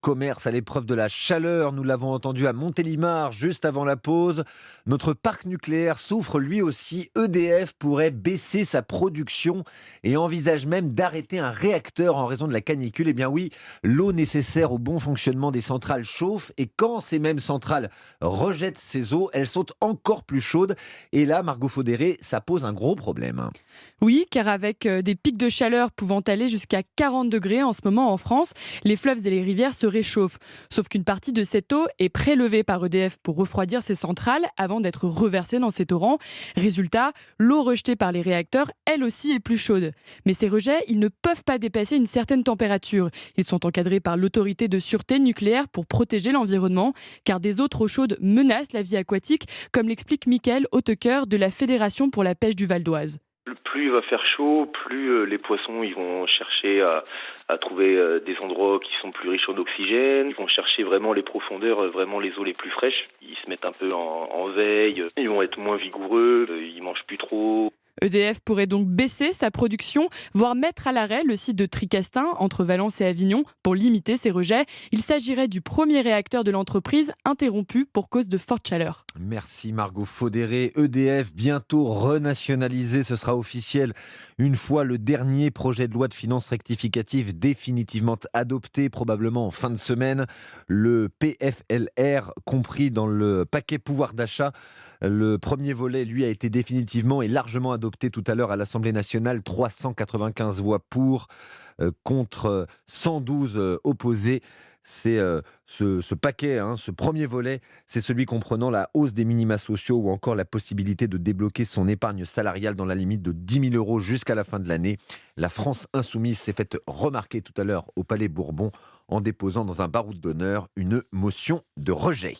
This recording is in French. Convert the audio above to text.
commerce à l'épreuve de la chaleur. Nous l'avons entendu à Montélimar juste avant la pause. Notre parc nucléaire souffre lui aussi. EDF pourrait baisser sa production et envisage même d'arrêter un réacteur en raison de la canicule. Eh bien oui, l'eau nécessaire au bon fonctionnement des centrales chauffe et quand ces mêmes centrales rejettent ces eaux, elles sont encore plus chaudes. Et là, Margot Faudéré, ça pose un gros problème. Oui, car avec des pics de chaleur pouvant aller jusqu'à 40 degrés en ce moment en France, les fleuves et les rivières se réchauffent. Sauf qu'une partie de cette eau est prélevée par EDF pour refroidir ces centrales avant d'être reversée dans ces torrents. Résultat, l'eau rejetée par les réacteurs, elle aussi, est plus chaude. Mais ces rejets, ils ne peuvent pas dépasser une certaine température. Ils sont encadrés par l'autorité de sûreté nucléaire pour protéger l'environnement, car des eaux trop chaudes menacent la vie aquatique, comme l'explique Mickaël Hautecoeur de la Fédération pour la pêche du Val d'Oise. Plus il va faire chaud, plus les poissons ils vont chercher à trouver des endroits qui sont plus riches en oxygène. Ils vont chercher vraiment les profondeurs, vraiment les eaux les plus fraîches. Ils se mettent un peu en veille, ils vont être moins vigoureux, ils mangent plus trop. EDF pourrait donc baisser sa production, voire mettre à l'arrêt le site de Tricastin, entre Valence et Avignon, pour limiter ces rejets. Il s'agirait du premier réacteur de l'entreprise interrompu pour cause de forte chaleur. Merci Margot Faudéré. EDF bientôt renationalisé, ce sera officiel une fois le dernier projet de loi de finances rectificative définitivement adopté, probablement en fin de semaine. Le PFLR compris dans le paquet pouvoir d'achat. Le premier volet, lui, a été définitivement et largement adopté tout à l'heure à l'Assemblée nationale. 395 voix pour, contre 112 opposés. C'est ce paquet, ce premier volet, c'est celui comprenant la hausse des minima sociaux ou encore la possibilité de débloquer son épargne salariale dans la limite de 10 000 euros jusqu'à la fin de l'année. La France insoumise s'est faite remarquer tout à l'heure au Palais Bourbon en déposant dans un baroud d'honneur une motion de rejet.